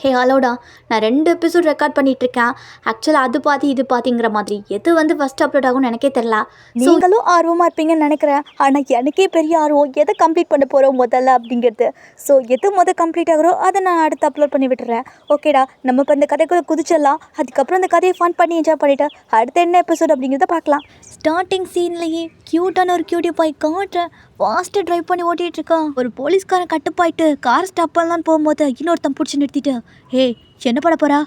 ஹே ஹலோடா, நான் 2 episode record பண்ணிகிட்ருக்கேன். ஆக்சுவலாக அது பாதி இது பாதிங்கிற மாதிரி எது வந்து ஃபஸ்ட் அப்லோட் ஆகும்னு எனக்கே தெரில. நீங்களும் ஆர்வமாக இருப்பீங்கன்னு நினைக்கிறேன். ஆனால் எனக்கே பெரிய ஆர்வம் எதை கம்ப்ளீட் பண்ண போகிறோம் முதல்ல அப்படிங்கிறது. ஸோ எது கம்ப்ளீட் ஆகிறோ அதை நான் அடுத்து அப்லோட் பண்ணி விட்டுறேன். ஓகேடா, நம்ம இப்போ இந்த கதைக்குள்ளே குதிச்சிடலாம். அதுக்கப்புறம் அந்த கதையை ஃபன் பண்ணி என்ஜாய் பண்ணிவிட்டு அடுத்து என்ன எபிசோட் அப்படிங்கிறத பார்க்கலாம். ஸ்டார்டிங் சீன்லேயே க்யூட்டான ஒரு க்யூட்டி பாய் காட்டுறேன். ஃபாஸ்ட்டு ட்ரைவ் பண்ணி ஓட்டிகிட்ருக்கான். ஒரு போலீஸ்காரன் கட்டுப்பாயிட்டு கார் ஸ்டாப் பண்ணலான்னு போகும்போது இன்னொருத்தன் பிடிச்சி நிறுத்திட்டு, ஹே என்ன பண்ண போகிறா?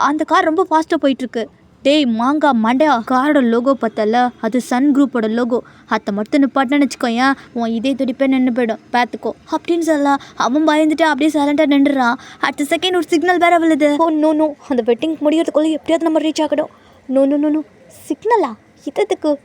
அந்த கார் ரொம்ப ஃபாஸ்ட்டாக போயிட்டுருக்கு. டேய் மாங்கா மண்டையா, காரோட லோகோ பார்த்தல, அது சன் குரூப்போட லோகோ. அதை மட்டும் நிப்பாட்டினு வச்சுக்கோயேன், உன் இதே துடிப்பே நின்று போயிடும், பார்த்துக்கோ அப்படின்னு சொல்லலாம். அவன் பயந்துட்டு அப்படியே சைலண்டாக நின்றுறான். அடுத்த செகண்ட் ஒரு சிக்னல் வேற விழுது. ஓ நோ, அந்த வெட்டிங் முடியறதுக்குள்ளே எப்படியாவது நம்ம ரீச் ஆகணும். நோ சிக்னலா?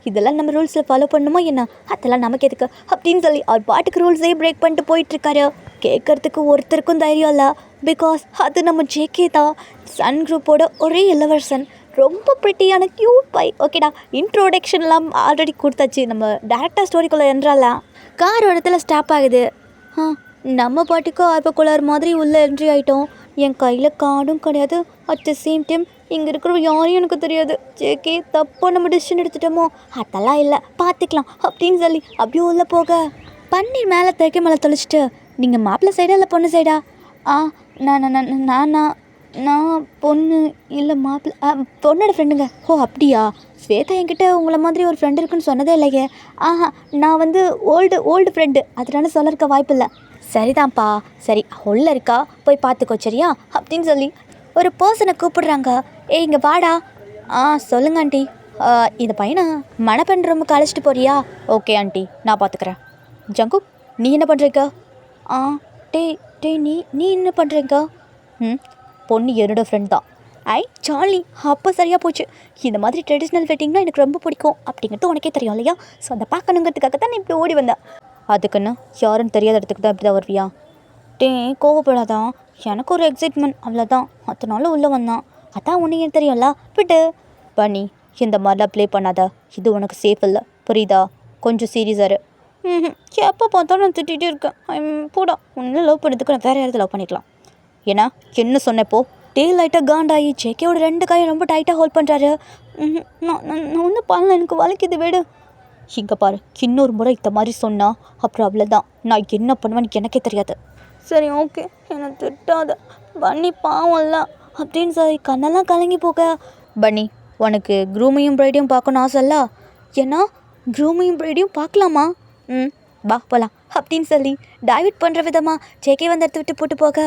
இதெல்லாம் நம்ம ரூல்ஸில் ஃபாலோ பண்ணணுமா என்ன? அதெல்லாம் நமக்கு எதுக்கு அப்படின்னு சொல்லி அவர் பாட்டுக்கு ரூல்ஸே பிரேக் பண்ணிட்டு போயிட்டுருக்காரு. கேட்கறதுக்கு ஒருத்தருக்கும் தைரியம் இல்லை. பிகாஸ் அது நம்ம ஜேகே தான், சன் குரூப்போட ஒரே இளவரசன். ரொம்ப ப்ரிட்டியான க்யூட் பை. ஓகேடா, இன்ட்ரோடக்ஷன்லாம் ஆல்ரெடி கொடுத்தாச்சு. நம்ம டேரக்டாக ஸ்டோரிக்குள்ளே என்றாலாம். கார் இடத்துல ஸ்டாப் ஆகுது. நம்ம பாட்டுக்கு ஆர்வக்குள்ளார் மாதிரி உள்ளே என்ட்ரி ஆகிட்டோம். என் கையில் கார்டும் கிடையாது. அட் த சேம் டைம் இங்கே இருக்கிற யாரையும் எனக்கு தெரியாது. ஜேகே தப்போ நம்ம டிசிஷன் எடுத்துட்டோமோ? அதெல்லாம் இல்லை, பார்த்துக்கலாம் அப்படின்னு சொல்லி அப்படியே உள்ளே போக பன்னீர் மேலே தைக்க மேலே தொலைச்சிட்டு, நீங்கள் மாப்பிள்ளை சைடா இல்லை பொண்ணு சைடா? நான் பொண்ணு இல்லை மாப்பிள்ளை, பொண்ணோட ஃப்ரெண்டுங்க. ஓ அப்படியா? ஸ்வேதா என்கிட்ட உங்களை மாதிரி ஒரு ஃப்ரெண்டு இருக்குன்னு சொன்னதே இல்லையே. நான் வந்து ஓல்டு ஃப்ரெண்டு, அதனால சொல்ல இருக்க வாய்ப்பு இல்லை. சரிதான்ப்பா, சரி உள்ளே இருக்கா, போய் பார்த்துக்கோ சரியா அப்படின்னு சொல்லி ஒரு பர்சனை கூப்பிடுறாங்க. இங்கே வாடா. சொல்லுங்க ஆண்டி. இந்த பையனை மணப்பெண் ரூமுக்கு அழைச்சிட்டு போறியா? ஓகே ஆண்டி, நான் பார்த்துக்கிறேன். ஜங்கு, நீ என்ன பண்ணுறீங்க? நீ என்ன பண்ணுறீங்க? பொண்ணு என்னோட ஃப்ரெண்ட் தான். ஜாலி, அப்போ சரியாக போச்சு. இந்த மாதிரி ட்ரெடிஷ்னல் வெட்டிங்னா எனக்கு ரொம்ப பிடிக்கும் அப்படிங்கிறது உனக்கே தெரியும் இல்லையா? ஸோ அதை பார்க்கணுங்கிறதுக்காக தான் நான் இப்படி ஓடி வந்தேன். அதுக்குன்னு யாருன்னு தெரியாத இடத்துக்கு தான் இப்படி தான் வருவியா? கோவப்படாதான், எனக்கு ஒரு எக்ஸைட்மெண்ட் அவ்வளோதான், அதனால உள்ளே வந்தான். அதான் உனக்கு ஏன் தெரியும்ல, விட்டு பண்ணி இந்த மாதிரிலாம் ப்ளே பண்ணாத. இது உனக்கு சேஃப் இல்லை, புரியுதா? கொஞ்சம் சீரியஸாரு. எப்போ பார்த்தாலும் நான் திட்டிகிட்டே இருக்கேன். போடா, ஒன்றும் லவ் பண்ணதுக்கு நான் வேறு யாராவது லவ் பண்ணிக்கலாம். ஏன்னா என்ன சொன்னப்போ லைட்டாக காண்டாகி ஜேகேவோட 2 கையும் ரொம்ப டைட்டாக ஹோல்ட் பண்ணுறாரு. நான் ஒன்றும் பண்ணல, எனக்கு வலிக்குது, விடு. இங்கே பாரு, இன்னொரு முறை இந்த மாதிரி சொன்னால் அப்புறம் அவ்வளோதான், நான் என்ன பண்ணுவேன்னு எனக்கே தெரியாது. சரி ஓகே, என்னை திட்டாத பன்னி, பாவம்ல அப்படின்னு சொல்லி கண்ணெல்லாம் கலங்கி போக. பன்னி, உனக்கு க்ரூமையும் ப்ரைடையும் பார்க்கணும் ஆசை இல்லை? ஏன்னா க்ரூமையும் ப்ரைடையும் பார்க்கலாமா? வா போகலாம் அப்படின்னு சொல்லி டைவர்ட் பண்ணுற விதமாக ஜேகே வந்து எடுத்து விட்டு போட்டு போக,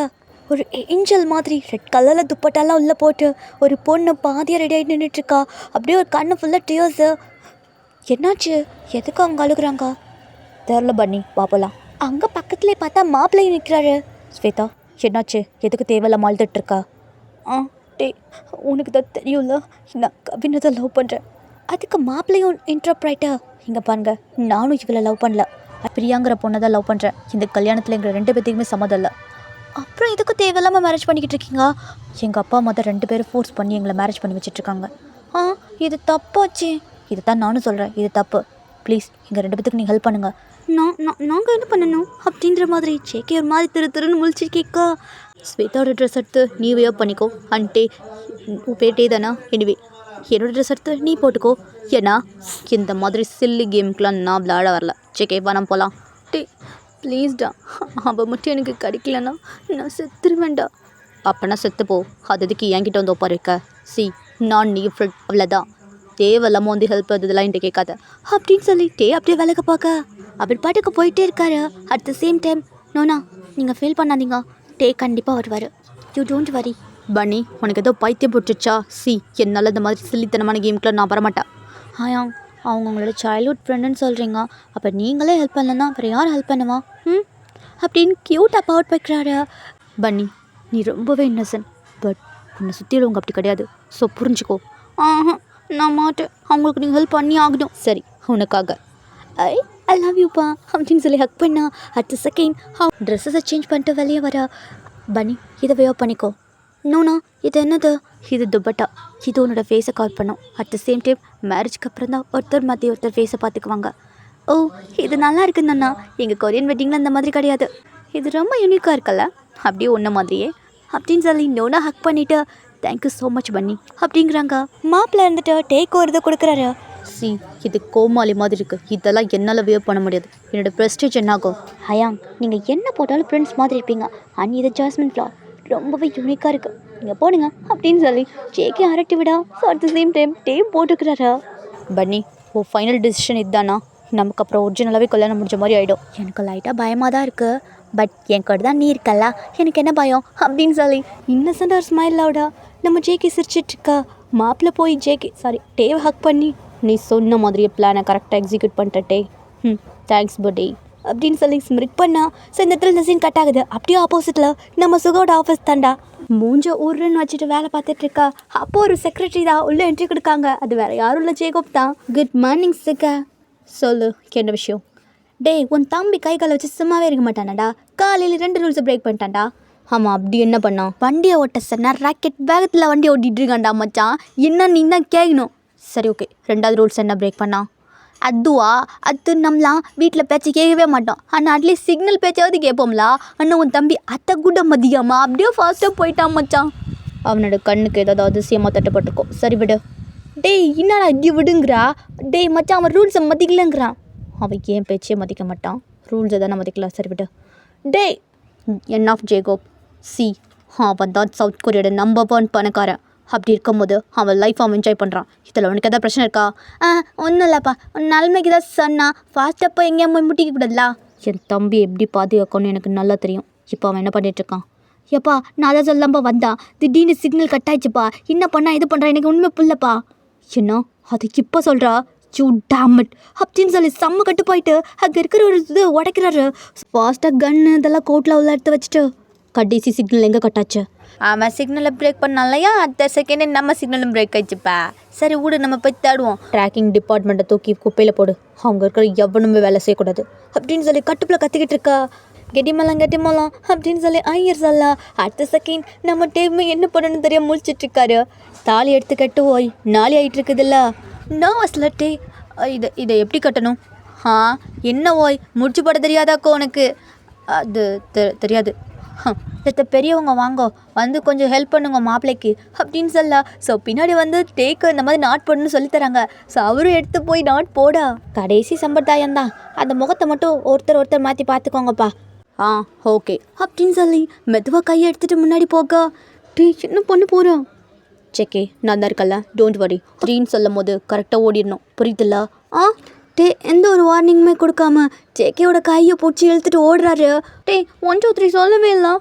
ஒரு ஏஞ்சல் மாதிரி ரெட் கலரில் துப்பட்டாலாம் உள்ளே போட்டு ஒரு பொண்ணு பாதியாக ரெடி ஆகிட்டு நின்றுட்டுருக்கா. அப்படியே ஒரு கண்ணு ஃபுல்லாக டியர்ஸு. என்னாச்சு? எதுக்கு அவங்க அழுகுறாங்க? தெரில பன்னி, பார்ப்பலாம். அங்கே பக்கத்துலேயே பார்த்தா மாப்பிள்ளையும் நிற்கிறாரு. ஸ்வேதா, என்னாச்சு? எதுக்கு தேவையில்லாம அழுதுட்ருக்கா? உனக்கு தான் தெரியும்ல, நான் கவினை தான் லவ் பண்ணுறேன். அதுக்கு மாப்பிள்ளையும் இன்டர்ப்ரைட்டா, இங்கே பாருங்க, நானும் இவளை லவ் பண்ணல, பிரியாங்கிற பொண்ணை தான் லவ் பண்ணுறேன். இந்த கல்யாணத்தில் எங்கள் 2 பேர்த்துக்குமே சம்மதம் இல்லை. அப்புறம் எதுக்கு தேவையில்லாமல் மேரேஜ் பண்ணிக்கிட்டு இருக்கீங்க? எங்கள் அப்பா அம்மா தான் 2 பேரும் ஃபோர்ஸ் பண்ணி எங்களை மேரேஜ் பண்ணி வச்சிட்ருக்காங்க. இது தப்பாச்சு. இது தான் நானும் சொல்கிறேன், இது தப்பு. ப்ளீஸ் எங்கள் 2 பேத்துக்கு நீங்கள் ஹெல்ப் பண்ணுங்கள். நாங்கள் என்ன பண்ணணும் அப்படின்ற மாதிரி ஜேகே ஒரு மாதிரி திருன்னு முழிச்சு கேட்க, ஸ்வேதாவோட ட்ரெஸ் எடுத்து நீ வேவ் பண்ணிக்கோ. அன்ட்டே பேட்டே தானே, எனிவே என்னோடய ட்ரெஸ் எடுத்து நீ போட்டுக்கோ. ஏன்னா இந்த மாதிரி சில்லி கேமுக்கெலாம் நான் விளையாட வரல. ஜேகே பணம் போகலாம். ப்ளீஸ்டா, அவள் மட்டும் எனக்கு கிடைக்கலன்னா நான் செத்துருவேண்டா. அப்போனா செத்துப்போ, அது எதுக்கு என்கிட்ட வந்து ஒப்பா இருக்க? நான் நீ ஃப்ரெண்ட், அவ்வளோதான். தேவையில்லாமல் வந்து ஹெல்ப் இதெல்லாம் என்கிட்ட கேட்காத அப்படின்னு சொல்லிட்டே அப்படியே வேலைக்கு பார்க்க அவர் பாட்டுக்கு போயிட்டே இருக்காரு. அட் த சேம் டைம், நோனா நீங்கள் ஃபீல் பண்ணாதீங்க, கண்டிப்பாக வருவார். You don't worry. பன்னி, உனக்கு ஏதோ பைத்தியம் போட்டுச்சா? என்னால் இந்த மாதிரி சில்லித்தனமான கேமுக்குலாம் நான் வரமாட்டேன். அவங்க உங்களோட சைல்ட்ஹுட் ஃப்ரெண்டுன்னு சொல்கிறீங்க, அப்போ நீங்களே ஹெல்ப் பண்ணலன்னா அப்புறம் யார் ஹெல்ப் பண்ணுவா? அப்படின்னு க்யூட்டாக பவுட் வைக்கிறாரு. பன்னி, நீ ரொம்பவே இன்னசென்ட், பட் உன்னை சுற்றிடுவங்க அப்படி கிடையாது. ஸோ புரிஞ்சுக்கோ. நான் மாட்டேன், அவங்களுக்கு நீங்கள் ஹெல்ப் பண்ணி ஆகணும். சரி, உனக்காக ஐ லவ் யூப்பா அப்படின்னு சொல்லி ஹக் பண்ணா. அட் த செகண்ட் ட்ரெஸ்ஸஸை சேஞ்ச் பண்ணிட்டு வெளியே வர. பன்னி, இதை வேவ் பண்ணிக்கோ. நோனா, இது என்னது? இது துப்பட்டா. இது உன்னோட ஃபேஸை கவர் பண்ணும். அட் த சேம் டைம் மேரேஜ்க்கு அப்புறம் தான் ஒருத்தர் மாற்றி ஒருத்தர் ஃபேஸை பார்த்துக்குவாங்க. ஓ, இது நல்லா இருக்குண்ணா. எங்கள் கொரியன் வெட்டிங்கில் அந்த மாதிரி கிடையாது. இது ரொம்ப யூனிக்காக இருக்கல்ல, அப்படியே ஒன்று மாதிரியே. அப்படின்னு சொல்லி நோனா ஹக் பண்ணிவிட்டு தேங்க்யூ ஸோ மச் பன்னி அப்படிங்கிறாங்க. மாப்பிள்ளை இருந்துட்டு டேக் ஒரு இதை கொடுக்குறாரு. சி இது கோமாளி மாதிரி இருக்குது, இதெல்லாம் என்னால் வியர் பண்ண முடியாது, என்னோடய ப்ரெஸ்டேஜ் என்னாகும். ஹயாங், நீங்கள் என்ன போட்டாலும் பிரின்ஸ் மாதிரி இருப்பீங்க. அண்ட் இது ஜாஸ்மின் ஃப்ளவர் ரொம்பவே யூனிக்காக இருக்குது, நீங்கள் போடுங்க அப்படின்னு சொல்லி ஜேகே அரட்டி விடா. So at the same time டேம் போட்டுக்கிறாரு. பன்னி ஓ ஃபைனல் டிசிஷன் இதுதானா? நமக்கு அப்புறம் ஒரிஜினலாகவே கல்யாணம் முடிஞ்ச மாதிரி ஆகிடும். எனக்கு லைட்டாக பயமாக தான் இருக்குது, பட் என் கூட தான் நீ இருக்கல்ல, எனக்கு என்ன பயம் அப்படின்னு சொல்லி இன்னசென்ட் ஒரு ஸ்மைலோட நம்ம ஜேகே சிரிச்சிட்ருக்கா. மாப்பிள்ளை போய் டேவை ஹக் பண்ணி நீ சொன்ன மாதிரியே பிளானை கரெக்டாக எக்ஸிக்யூட் பண்ணிட்டே. தேங்க்ஸ் பட்டே அப்படின்னு சொல்லி ஸ்மிரிக் பண்ணா. ஸோ இந்த இடத்துல இந்த சீன் கட் ஆகுது. அப்படியே ஆப்போசிட்டில் நம்ம சுகோட ஆஃபீஸ் தாண்டா மூஞ்ச ஊருன்னு வச்சுட்டு வேலை பார்த்துட்டு இருக்கா. அப்போது ஒரு செக்ரட்டரி தான் உள்ளே என்ட்ரி கொடுக்காங்க. அது வேறு யாரும் இல்லை, ஜேகோப் தான். குட் மார்னிங் சுகா. சொல்லு என்ன விஷயம்? டேய், உன் தம்பி கை காலை வச்சு சும்மாவே இருக்க மாட்டானாடா. காலையில் 2 ரூல்ஸை பிரேக் பண்ணிட்டான்டா. ஆமாம், அப்படி என்ன பண்ணா? வண்டியை ஓட்ட சொன்னா ராக்கெட் வேகத்தில் வண்டி ஓட்டிகிட்டு இருக்கான்டா மச்சான். என்ன நீ தான் கேட்கணும். சரி ஓகே, 2வது ரூல்ஸ் என்ன பிரேக் பண்ணா? அது நம்மளாம் வீட்டில் பேச்சு கேட்கவே மாட்டோம். ஆனால் அட்லீஸ்ட் சிக்னல் பேச்சாவது கேட்போம்லா. ஆனால் உன் தம்பி அத்தை கூட மதியாமா அப்படியே ஃபாஸ்ட்டாக போயிட்டான் மச்சான். அவனோட கண்ணுக்கு ஏதாவது அதிசயமாக தட்டுப்பட்டிருக்கோம். சரி விடு. டேய், என்னடா இப்படி விடுங்கிறா? டேய் மச்சான், அவன் ரூல்ஸை மதிக்கலங்கிறான். அவன் ஏன் பேச்சே மதிக்க மாட்டான், ரூல்ஸை தானே மதிக்கலாம். சரி விடு. டேய் என் ஆஃப் ஜேகோப். சி அவன் தான் சவுத் கொரியோட நம்பர் 1 பணக்காரன். அப்படி இருக்கும்போது அவன் லைஃப் அவன் என்ஜாய் பண்ணுறான். இதில் உனக்கு எதாவது பிரச்சனை இருக்கா? ஒன்றும் இல்லைப்பா, நன்மைக்கு தான் சொன்னா. ஃபாஸ்ட்டாக போய் எங்கேயா போய் முட்டிக்க கூடாதுலா. என் தம்பி எப்படி பாதுகாக்கணும்னு எனக்கு நல்லா தெரியும். இப்போ அவன் என்ன பண்ணிகிட்ருக்கான்? எப்பா, நான் அதை சொல்லாமல் வந்தான், திடீர்னு சிக்னல் கட் ஆயிடுச்சுப்பா. என்ன பண்ணா இது பண்ணுறா, எனக்கு உண்மை புரியலப்பா. என்ன அதுக்கு இப்போ சொல்கிறா? யூ டேமிட் அப்படின்னு சொல்லி செம்ம கட்டு போயிட்டு அங்கே இருக்கிற ஒரு இது உடைக்கிறாரு. ஃபாஸ்ட்டாக கன்னு இதெல்லாம் கோட்டில் உள்ள எடுத்து வச்சுட்டு கடைசி சிக்னல் எங்கே கட்டாச்சு? ஆமாம், சிக்னலை பிரேக் பண்ணாலையா அடுத்த செகண்டே நம்ம சிக்னலும் பிரேக் ஆயிடுச்சுப்பா. சரி விடு, நம்ம போய் தேடுவோம். ட்ராக்கிங் டிபார்ட்மெண்ட்டை தூக்கி குப்பையில் போடு, அவங்க இருக்கிற எவனுமே வேலை செய்யக்கூடாது அப்படின்னு சொல்லி கட்டுப்பில் கத்திக்கிட்டு இருக்கா. கெட்டிமலாம் அப்படின்னு சொல்லி ஐயர் சொல்லா. அடுத்த செகண்ட் நம்ம டேம் என்ன பண்ணணும்னு தெரியாம முழிச்சிட்ருக்காரு. தாலி எடுத்து கட்டு ஓய், நாளி ஆகிட்டு இருக்குதுல்ல. நர்வஸில் டே இதை எப்படி கட்டணும்? என்ன ஓய், முடிச்சு போட தெரியாதாக்கோ உனக்கு? அது தெரியாது. பெரியவங்க வாங்கோ, வந்து கொஞ்சம் ஹெல்ப் பண்ணுங்க மாப்பிள்ளைக்கு அப்படின்னு சொல்ல. ஸோ பின்னாடி வந்து டேக்கு இந்த மாதிரி நாட் போடணும்னு சொல்லித்தராங்க. ஸோ அவரும் எடுத்து போய் நாட் போடா. கடைசி சம்பிரதாயம் தான், அந்த முகத்தை மட்டும் ஒருத்தர் மாற்றி பார்த்துக்கோங்கப்பா. ஓகே அப்படின்னு சொல்லி மெதுவாக கையை எடுத்துகிட்டு முன்னாடி போக. டே என்ன பண்ண போகிறோம்? செக்கே, நான் தான் இருக்கல, டோன்ட் வரி. 3ன்னு சொல்லும் போது கரெக்டாக ஓடிடணும், புரியுதுல்ல? டே எந்த ஒரு வார்னிங்குமே கொடுக்காம ஜேகேயோட கையை பிடிச்சி இழுத்துட்டு ஓடுறாரு. டே 1 2 3 சொல்லவே இல்லை.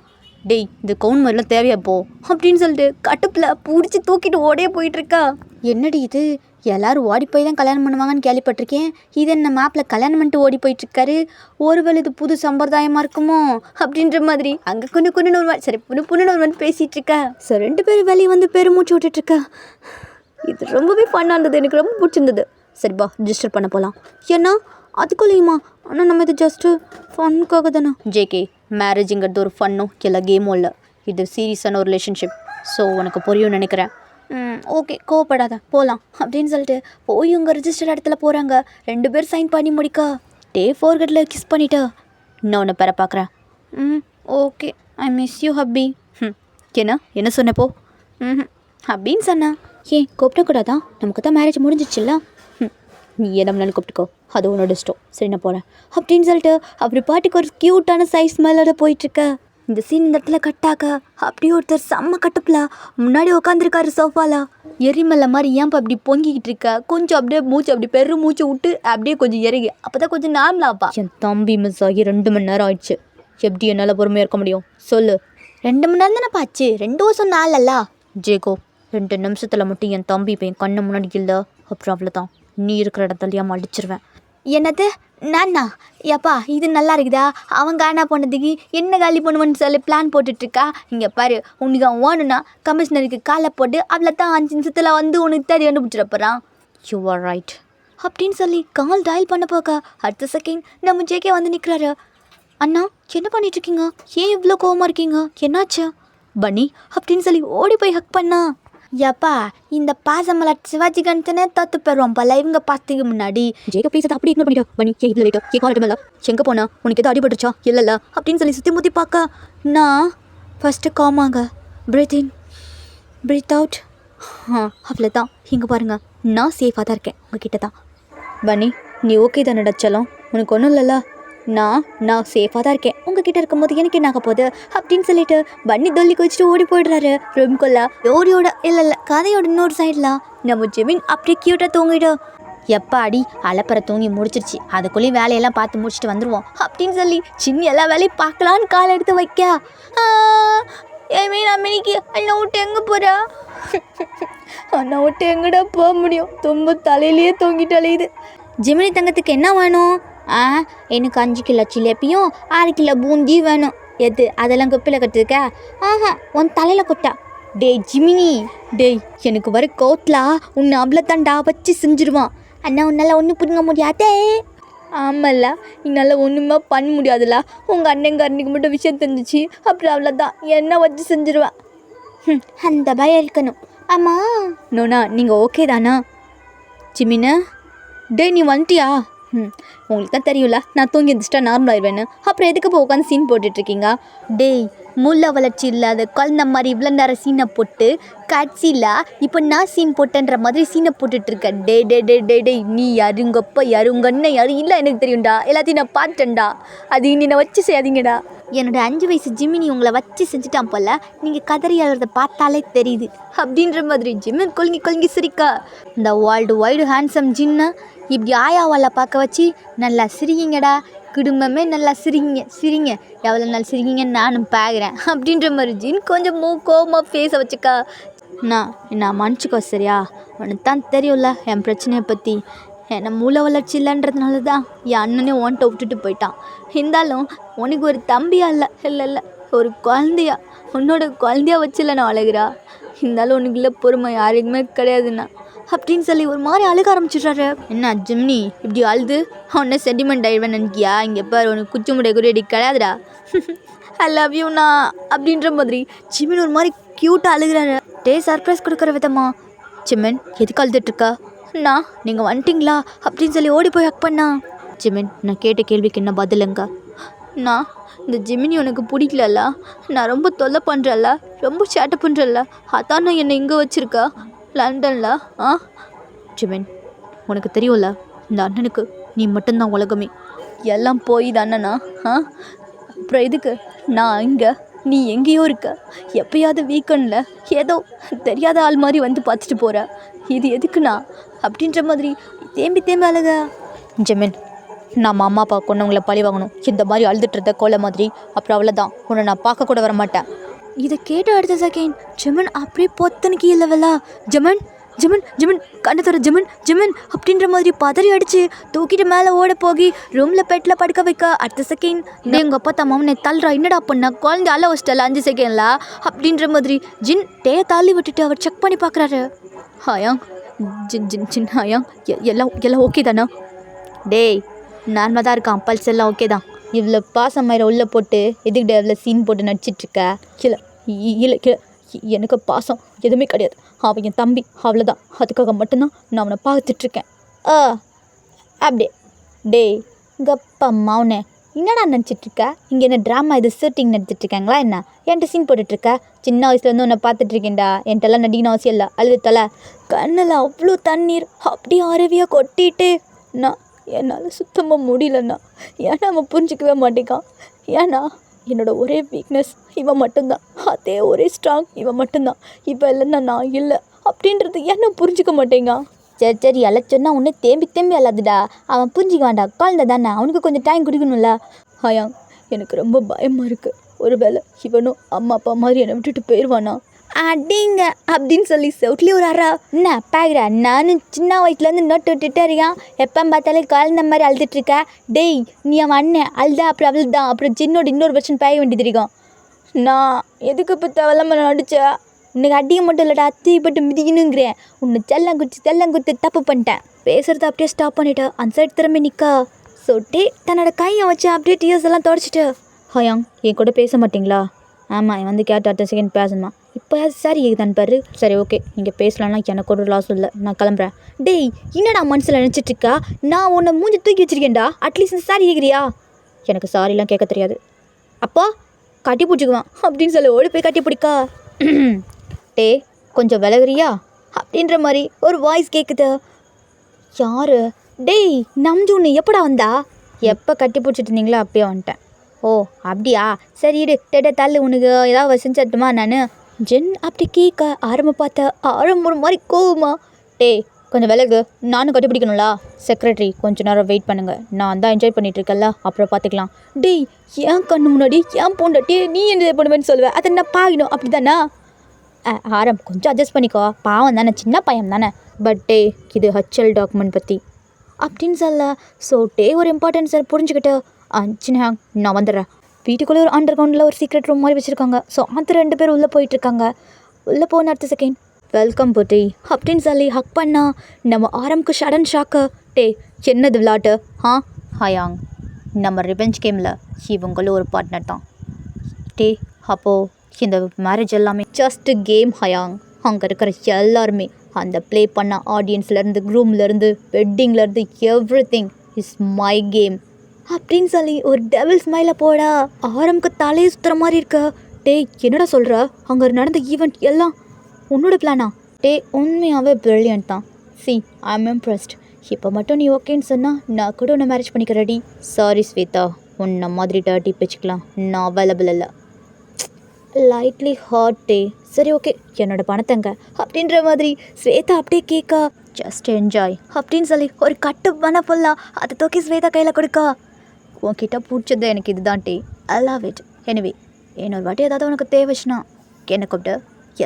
டேய், இந்த கவுன் மாதிரிலாம் தேவையா போ அப்படின்னு சொல்லிட்டு கட்டுப்பில் பிடிச்சி தூக்கிட்டு ஓடே போயிட்டுருக்கா. என்னடி இது, எல்லோரும் ஓடி போய் தான் கல்யாணம் பண்ணுவாங்கன்னு கேள்விப்பட்டிருக்கேன். இது என்ன மேப்பில் கல்யாணம் பண்ணிட்டு ஓடி போயிட்டுருக்காரு. ஒருவேளை இது புது சம்பிரதாயமாக இருக்குமோ அப்படின்ற மாதிரி அங்கே குன்னு ஒரு சரி புன்னு ஒரு வந்து பேசிகிட்ருக்கா. ஸோ 2 பேரும் வெளியே வந்து பெருமூச்சு விட்டுட்ருக்கா. இது ரொம்பவே ஃபன்னாக இருந்தது, எனக்கு ரொம்ப பிடிச்சிருந்தது. சரிப்பா, ரிஜிஸ்டர் பண்ண போகலாம். ஏன்னா அதுக்குள்ளேயுமா? ஆனால் நம்ம இது ஜஸ்ட்டு ஃபன்னுக்காக தானே. ஜேகே, மேரேஜுங்கிறது ஒரு ஃபன்னும் எல்லா கேமும் இல்லை, இது சீரியஸான ஒரு ரிலேஷன்ஷிப். ஸோ உனக்கு புரியும் நினைக்கிறேன். ஓகே, கோவப்படாத போகலாம் அப்படின்னு சொல்லிட்டு போய் உங்கள் ரிஜிஸ்டர் இடத்துல போகிறாங்க. 2 பேர் சைன் பண்ணி முடிக்கா. டே 4 கட்டில் கிஸ் பண்ணிட்டா. இன்னும் உன்னை பெற பார்க்குறேன். Okay, I miss you hubby. என்ன சொன்னப்போ? அப்படின்னு சொன்னா. ஏன் கூப்பிடக்கூடாதா? நமக்கு தான் மேரேஜ் முடிஞ்சிச்சுல்ல. நீ என்ன பண்ணாலும் கூப்பிட்டுக்கோ, அது உன்னோட இஷ்டம். சரி நான் போகிறேன் அப்படின்னு சொல்லிட்டு அப்படி பாட்டுக்கு ஒரு க்யூட்டான சைஸ் மேலோட போயிட்டுருக்க. இந்த சீன் இந்த இடத்துல கட்டாக்க அப்படியே ஒருத்தர் செம்ம கட்டப்பில் முன்னாடி உட்காந்துருக்காரு சோஃபால. எரிமலை மாதிரி ஏன்ப்பா அப்படி பொங்கிக்கிட்டு இருக்க? கொஞ்சம் அப்படியே மூச்சு அப்படி பெரு மூச்சு விட்டு அப்படியே கொஞ்சம் இறங்கி, அப்போ தான் கொஞ்சம் நார்மலாப்பா. என் தம்பி மிஸ் ஆகி 2 மணி நேரம் ஆயிடுச்சு. எப்படி என்னால் பொறுமையாக இருக்க முடியும் சொல்லு? 2 மணி நேரம் தானே பாச்சு, 2 வருஷம் நாளல்ல. ஜேகோ, 2 நிமிஷத்தில் மட்டும் என் தம்பி இப்போ என் கண்ணு முன்னாடி இல்லை, அப்புறம் அவ்வளோதான், நீ இருக்கிற இடத்துலையாம அடிச்சிருவேன். என்னது நானா? ஏப்பா இது நல்லா இருக்குதா? அவன் காணா போனதுக்கு என்ன காலி பண்ணுவேன்னு சொல்லி பிளான் போட்டுட்ருக்கா. இங்கே பாரு, உனக்கு அவன் ஓணுன்னா கமிஷனருக்கு காலை போட்டு அவளை தான் 5 நிமிஷத்தில் வந்து உனக்கு தேடி கண்டுபிடிச்சிட போகிறான். யூ ஆர் ரைட் அப்படின்னு சொல்லி கால் டயல் பண்ண போக அடுத்த செகண்ட் நம்ம ஜேகே வந்து நிற்கிறாரு. அண்ணா என்ன பண்ணிட்டுருக்கீங்க? ஏன் இவ்வளோ கோவமாக இருக்கீங்க? என்னாச்சு? பன்னி அப்படின்னு சொல்லி ஓடி போய் ஹக் பண்ணா. ஏப்பா இந்த பாசமலர் சிவாஜி கணேசனே தத்து போயிடுவான் பல இவங்க பார்த்ததுக்கு முன்னாடி. ஜேகே ப்ளீஸ், அப்படி இக்னோர் பண்ணிட்டா. பன்னி ஏன் இவ்வளோ லேட்டா? கால் இடமில்ல, எங்கே போனா? உனக்கு எதாவது அடிபட்டுருச்சா? இல்லைல்ல அப்படின்னு சொல்லி சுற்றி முற்றி பார்க்க. நான் ஃபஸ்ட்டு காமாங்க பிரீத் இன், பிரீத் அவுட். அவ்வளோதான். இங்கே பாருங்கள், நான் சேஃபாக தான் இருக்கேன் உங்ககிட்ட தான். பனி, நீ ஓகே தானே டச்சலாம்? உனக்கு ஒன்றும் இல்லைல்ல? நான் சேஃபாக தான் இருக்கேன். உங்ககிட்ட இருக்கும்போது எனக்கு என்ன ஆக போகுது அப்படின்னு சொல்லிட்டு பன்னி தொல்லி குதிச்சுட்டு ஓடி போயிடுறாரு ரூம்குள்ளே. ஓடியோட இல்லை கதையோட இன்னொரு சைடில் நம்ம ஜெமின் அப்படியே க்யூட்டாக தூங்கிடும். எப்பாடி அலப்பற தூங்கி முடிச்சிருச்சு, அதுக்குள்ளேயும் வேலையெல்லாம் பார்த்து முடிச்சுட்டு வந்துடுவோம் அப்படின்னு சொல்லி சின்ன எல்லா வேலையும் பார்க்கலான்னு கால் எடுத்து வைக்க, ஏமீன் அம்மினிக்கு அண்ணா விட்டு எங்கே போகிறா? அண்ணா விட்டு எங்கடா போக முடியும்? ரொம்ப தலையிலேயே தூங்கிட்டு அலையுது. ஜெமினி தங்கத்துக்கு என்ன வேணும்? எனக்கு 5 கிலோ ஜிலேபியும் 6 கிலோ பூந்தி வேணும். எது அதெல்லாம் குப்பில் கட்டுருக்க? உன் தலையில் கொட்டா. டேய் ஜிமினி, டேய் எனக்கு வர கோட்லா உன்னை அவ்வளோத்தாண்டா வச்சு செஞ்சிருவான். அண்ணா உன்னால் ஒன்றும் பிடுங்க முடியாதே. ஆமல்ல, என்னால் ஒன்றுமே பண்ண முடியாதுல்ல. உங்கள் அண்ணங்காரனுக்கு மட்டும் விஷயம் தெரிஞ்சிச்சு அப்புறம் அவ்வளோதான், என்ன வச்சு செஞ்சிருவேன். அந்த பயம் இருக்கணும். ஆமாம் நோனா, நீங்கள் ஓகே தானா? ஜிமினா, டேய் நீ வந்துட்டியா? உங்களுக்கு தான் தெரியும்ல நான் தூங்கி இருந்துச்சிட்டா நார்மல் ஆயிடுவேன்னு. அப்புறம் எதுக்கு இப்போ உட்காந்து சீன் போட்டுட்ருக்கீங்க? டேய் முள்ள வளர்ச்சி இல்லாத குழந்த மாதிரி இவ்வளோ நேரம் சீனை போட்டு கட்சியில் இப்போ நான் சீன் போட்டேன்ற மாதிரி சீனை போட்டுட்ருக்கேன். டே டே டே டே டே நீ யாருங்கப்பா யாரு உங்கள் அண்ணன் யாரு இல்லை எனக்கு தெரியும்டா, எல்லாத்தையும் நான் பார்த்துட்டேன்டா. அது என்னை வச்சு செய்யாதீங்கடா. என்னோடய 5 வயசு ஜிமினி உங்களை வச்சு செஞ்சுட்டான் போல், நீங்கள் கதறி அழுறத பார்த்தாலே தெரியுது அப்படின்ற மாதிரி ஜிம்மின் கொழுங்கி சிரிக்கா. இந்த வேர்ல்டு வைடு ஹேண்ட்ஸம் ஜின்னு இப்படி ஆயாவால் பார்க்க வச்சு நல்லா சிரிங்கடா, குடும்பமே நல்லா சிரிங்க எவ்வளோ நாள் சிரிங்கன்னு நானும் பார்க்குறேன் அப்படின்ற மாதிரி ஜின் கொஞ்சம் கோமா ஃபேஸை வச்சுக்கா. நான் மன்னிச்சிக்கோ சரியா? உனக்கு தான் தெரியும்ல என் பிரச்சனையை பற்றி. என்னை மூளை வளர்ச்சி இல்லைன்றதுனால தான் என் அண்ணனே ஓன்ட்ட விட்டுட்டு போயிட்டான். இருந்தாலும் உனக்கு ஒரு தம்பியா இல்லை ஒரு குழந்தையா, உன்னோட குழந்தையா வச்சுல நான் அழகிறா. இருந்தாலும் உனக்குள்ள பொறுமை யாருக்குமே கிடையாதுண்ணா அப்படின்னு சொல்லி ஒரு மாதிரி அழுக ஆரம்பிச்சிடுறாரு. என்ன ஜிம்னி இப்படி அழுது உன்னை சென்டிமெண்ட் ஆயிடுவேன் நினைக்கியா? இங்கே பாரு உனக்கு குச்சி முடை குறியடி கிடையாதுடா. ஐ லவ் யூண்ணா அப்படின்ற மாதிரி ஜிமின் ஒரு மாதிரி க்யூட்டாக அழுகிறாரு. சர்ப்ரைஸ் கொடுக்குற விதமா. ஜிமின் எதுக்கு அழுதுட்ருக்கா? நீங்கள் வந்துட்டிங்களா அப்படின்னு சொல்லி ஓடி போய் ஹக் பண்ணா. ஜிமின், நான் கேட்ட கேள்விக்கு என்ன பதிலுங்க? இந்த ஜிமினி உனக்கு பிடிக்கலல்ல, நான் ரொம்ப தொல்லை பண்ணுறல்ல, ரொம்ப சேட்டை பண்ணுறல்ல, அதான் நான் என்னை இங்கே வச்சுருக்கா லண்டனில். ஜிமின், உனக்கு தெரியும்ல இந்த அண்ணனுக்கு நீ மட்டும்தான் உலகமே. எல்லாம் போய் தான் அண்ணனா? அப்புறம் எதுக்கு நான் இங்கே நீ எங்கேயோ இருக்க? எப்பயாவது வீக்கெண்டில் ஏதோ தெரியாத ஆள் மாதிரி வந்து பார்த்துட்டு போகிற, இது எதுக்குண்ணா அப்படின்ற மாதிரி தேம்பி அழக. ஜிமின், நம்ம அம்மா அப்பா கொண்டவங்களை பழி வாங்கணும், இந்த மாதிரி அழுதுட்டுருந்த கோலை மாதிரி. அப்புறம் அவ்வளோதான், உன்னை நான் பார்க்க கூட வர மாட்டேன். இதை கேட்டு அடுத்த செகண்ட் ஜிமின் அப்படியே பொத்தனுக்கு இல்லவல்லா. ஜிமின் ஜிமின் ஜிமின் கண்ணை தர ஜிமின் அப்படின்ற மாதிரி பதறி அடித்து தூக்கிட்டு மேலே ஓட போகி ரூமில் பெட்டில் படுக்க வைக்க அடுத்த செகண்ட் எங்கள் அப்பா தம்மாவனை தள்ளுறா. என்னடா பண்ண குழந்தை அள்ள வச்சிட்டல 5 செகண்ட்ல அப்படின்ற மாதிரி ஜின் தள்ளி விட்டுட்டு அவர் செக் பண்ணி பார்க்குறாரு. ஹாயாங் ஜின் ஹாயாங் எல்லாம் ஓகே தானா? டேய் நார்மலாக தான் இருக்கான், பல்ஸ் எல்லாம் ஓகே தான். இவ்வளோ பாசமயிரை உள்ளே போட்டு எதுக்கிட்ட இவ்வளோ சீன் போட்டு நடிச்சிட்ருக்க? இல்லை எனக்கு பாசம் எதுவுமே கிடையாது. அவன் என் தம்பி அவ்வளோதான், அதுக்காக மட்டும்தான் நான் அவனை பார்த்துட்ருக்கேன். அப்படியே டேய் கப்பா மவுனே, என்னடா நினச்சிட்ருக்க? இங்கே என்ன ட்ராமா இது ஷூட்டிங் நடிச்சிட்ருக்காங்களா என்ன? என்கிட்ட சீன் போட்டுட்ருக்க? சின்ன வயசுலேருந்து உன்னை பார்த்துட்ருக்கேன்டா, என்கிட்டலாம் நடிக்கணும் அவசியம் இல்லை. அழுது தலை கண்ணில் அவ்வளோ தண்ணீர் அப்படியே அருவியாக கொட்டிட்டு என்னால் சுத்தமாக முடியலண்ணா. ஏன்னா அவன் புரிஞ்சிக்கவே மாட்டேங்கான். ஏன்னா என்னோடய ஒரே வீக்னஸ் இவன் மட்டும்தான், அதே ஒரே ஸ்ட்ராங் இவன் மட்டும்தான். இவன் இல்லைன்னா நான் இல்லை அப்படின்றது ஏன்னா புரிஞ்சிக்க மாட்டேங்கான். சரி அழைச்சோன்னா உன்னை தேம்பி அல்லாதுடா, அவன் புரிஞ்சிக்க வேண்டாம், குழந்தை தானே, அவனுக்கு கொஞ்சம் டைம் கொடுக்கணும்ல. ஹாயாங், எனக்கு ரொம்ப பயமாக இருக்குது. ஒருவேளை இவனும் அம்மா அப்பா மாதிரி என்னை விட்டுட்டு போயிடுவானா அடிங்க அப்படின்னு சொல்லி செவுட்லேயே ஒரு அறா. என்ன பாக்குற, நானும் சின்ன வயசுலேருந்து நோட்டு விட்டுட்டே இருக்கான், எப்போ பார்த்தாலே குழந்த மாதிரி அழுதுட்ருக்க. டேய் நீ அவன் அண்ணன் அழுதா அப்புறம் அழுதுதான், அப்புறம் சின்னோட இன்னொரு வருஷன் பேய வேண்டியது இருக்கும். நான் எதுக்கு இப்போ தேவையில்லாம நடித்தேன்? உனக்கு அடிக்க மட்டும் இல்லைடா, அத்திப்பட்டு மிதிக்கணுங்கிறேன். உன்னை செல்லம் குத்து தப்பு பண்ணிட்டேன். பேசுகிறத அப்படியே ஸ்டாப் பண்ணிவிட்டு அந்த சைடு திரும்பி நிற்கா. சொட்டே தன்னோட கையை வச்சு அப்படியே டியர்ஸ் எல்லாம் தொடச்சிட்டு, ஹாயாங் என் கூட பேச மாட்டிங்களா? ஆமாம் வந்து கேட்டு அடுத்த செகண்ட் பேசணுமா? இப்போ சாரி கேக்குதான் பாரு. சரி ஓகே, நீங்கள் பேசலாம்னா எனக்கு ஒரு லாஸ் இல்லை, நான் கிளம்புறேன். டேய் என்னடா மனசில் நினச்சிட்ருக்கா? நான் உன்னை மூஞ்சி தூக்கி வச்சிருக்கேன்டா, அட்லீஸ்ட் சாரி கேட்குறியா? எனக்கு சாரிலாம் கேட்க தெரியாது. அப்போ கட்டி பிடிச்சிக்குவான் அப்படின்னு சொல்லி ஓடி போய் கட்டி பிடிக்கா. டே கொஞ்சம் விலகுறியா அப்படின்ற மாதிரி ஒரு வாய்ஸ் கேட்குது. யாரு? டேய் நம்ஜூன்னு எப்படா வந்தா? எப்போ கட்டி பிடிச்சிட்டு இருந்தீங்களோ அப்பயே வந்துட்டேன். ஓ அப்படியா, சரி இரு டேட்டா தள்ளு, உனக்கு ஏதாவது செஞ்சிட்டுமா நான்? ஜென் அப்படி கேட்க ஆரம்ப பார்த்த ஆரம்ப ஒரு மாதிரி கோவமா, டேய் கொஞ்சம் விலகு, நானும் கட்டிப்பிடிக்கணும்ல. செக்ரட்டரி கொஞ்ச நேரம் வெயிட் பண்ணுங்க, நான் தான் என்ஜாய் பண்ணிட்டு இருக்கேன்ல, அப்புறம் பார்த்துக்கலாம். டேய் ஏன் கண்ணு முன்னாடி ஏன் பொண்டாட்டி நீ என்ஜாய் பண்ணுவேன்னு சொல்லுவேன், அதை நான் பாக்கணும் அப்படி தானே? ஆரம் கொஞ்சம் அட்ஜஸ்ட் பண்ணிக்கோ, பாவம் தானே, சின்ன பையன் தானே. பட் டே இது HL டாக்குமெண்ட் பற்றி அப்படின்னு சொல்ல. ஸோ டே ஒரு இம்பார்ட்டன்ஸை புரிஞ்சுக்கிட்டு சின்ன நான் வந்துடுறேன். வீட்டுக்குள்ளே ஒரு அண்டர் கிரவுண்டில் ஒரு சீக்ரெட் ரூம் மாதிரி வச்சுருக்காங்க. ஸோ அந்த 2 பேர் உள்ளே போயிட்டுருக்காங்க. உள்ளே போன அடுத்த செகண்ட் வெல்கம் புட்டி அப்படின்னு சொல்லி ஹக் பண்ணா நம்ம ஆரம்க்கு சடன் ஷாக்கு. டே என்னது விளாட்டு? ஹயாங் நம்ம ரிவெஞ்ச் கேமில் இவங்களும் ஒரு பார்ட்னர் தான். டே அப்போது இந்த மேரேஜ் எல்லாமே ஜஸ்ட் கேம் ஹயாங். அங்கே இருக்கிற எல்லாருமே அந்த ப்ளே பண்ண ஆடியன்ஸ்லேருந்து க்ரூம்லேருந்து வெட்டிங்லேருந்து எவ்ரிதிங் இஸ் மை கேம் அப்படின்னு சொல்லி ஒரு டெவில் ஸ்மைலை போட ஆரம்க்கு தலையை சுற்றுற மாதிரி இருக்க. டே என்னடா சொல்கிற? அங்கே நடந்த ஈவெண்ட் எல்லாம் உன்னோட பிளானா? டே உண்மையாகவே ப்ரில்லியன்ட் தான். C I am impressed. இப்போ மட்டும் நீ ஓகேன்னு சொன்னால் நான் கூட உன்னை மேரேஜ் பண்ணிக்க ரெடி. சாரி ஸ்வேதா, உன்னை மாதிரி டர்ட்டி பேச்சுக்கலாம் நான் அவைலபிள் இல்லை. லைட்லி ஹார்ட் டே. சரி ஓகே என்னோட பணத்தங்க அப்படின்ற மாதிரி ஸ்வேதா அப்படியே கேட்க ஜஸ்ட் என்ஜாய் அப்படின்னு சொல்லி ஒரு கட்டு பணம் ஃபுல்லாக அதை தூக்கி ஸ்வேதா கையில் கொடுக்க. உன்கிட்ட பிடிச்சது எனக்கு இதுதான் டே, ஐ லவ் இட். எனிவே இன்னொரு வாட்டி ஏதாவது உனக்கு தேவைச்சுன்னா என்னை கூப்பிட்டு,